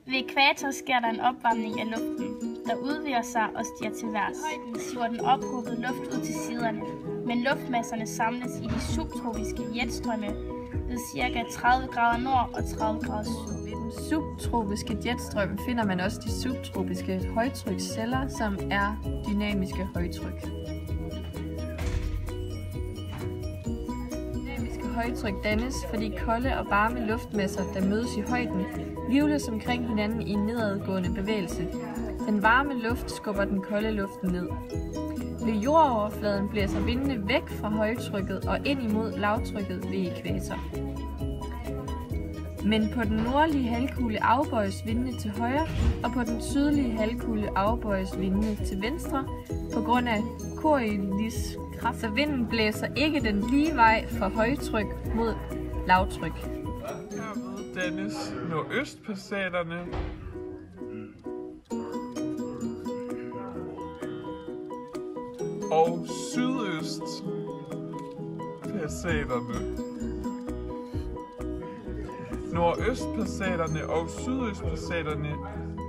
Ved ækvator sker der en opvarmning af luften, der udvider sig og stiger til værs. Siver den ophobede luft ud til siderne, men luftmasserne samles i de subtropiske jetstrømme ved ca. 30 grader nord og 30 grader syd. Ved den subtropiske jetstrøm finder man også de subtropiske højtryksceller, som er dynamiske højtryk. Dynamiske højtryk dannes, fordi kolde og varme luftmasser, der mødes i højden, hvirvles omkring hinanden i en nedadgående bevægelse. Den varme luft skubber den kolde luft ned. Ved jordoverfladen blæser vindene væk fra højtrykket og ind imod lavtrykket ved ækvator. Men på den nordlige halvkugle afbøjes vindene til højre, og på den sydlige halvkugle afbøjes vindene til venstre på grund af Coriolis kraft. Så vinden blæser ikke den lige vej fra højtryk mod lavtryk. Herved dannes nordøstpassaterne og sydøstpassaterne. Nordøstpassaterne og sydøstpassaterne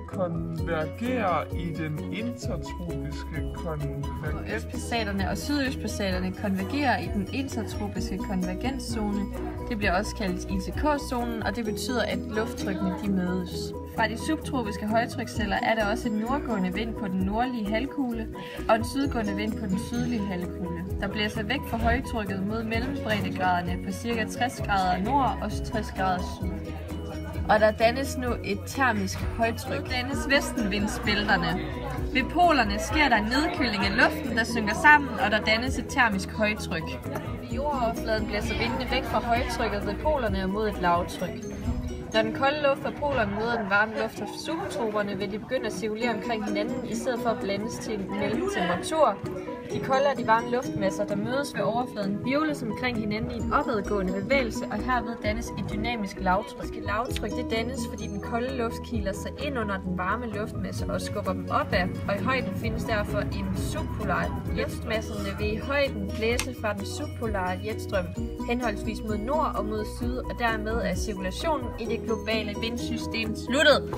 konvergerer i den intertropiske konvergenszone. Nordøstpassaterne og sydøstpassaterne konvergerer i den intertropiske konvergenszone. Det bliver også kaldt ITK-zonen, og det betyder, at lufttrykkene de mødes. Fra de subtropiske højtryksceller er der også en nordgående vind på den nordlige halvkugle og en sydgående vind på den sydlige halvkugle, der blæser væk fra højtrykket mod mellembreddegraderne på ca. 60 grader nord og 60 grader syd. Og der dannes nu et termisk højtryk. Nu dannes vestenvindsbælterne. Ved polerne sker der en nedkøling af luften, der synker sammen, og der dannes et termisk højtryk. Ved jordoverfladen blæser vindene væk fra højtrykket ved polerne og mod et lavtryk. Når den kolde luft fra polerne møder den varme luft fra subtroperne, vil de begynde at cirkulere omkring hinanden, i stedet for at blandes til en mellemtemperatur. De kolde og de varme luftmasser, der mødes ved overfladen, hvirvles omkring hinanden i en opadgående bevægelse, og herved dannes et dynamisk lavtryk. Lavtryk det dannes, fordi den kolde luft kiler sig ind under den varme luftmasse og skubber dem opad, og i højden findes derfor en subpolar. Luftmasserne vil i højden blæse fra den subpolare jetstrøm henholdsvis mod nord og mod syd, og dermed er cirkulationen i det globale vindsystem sluttet.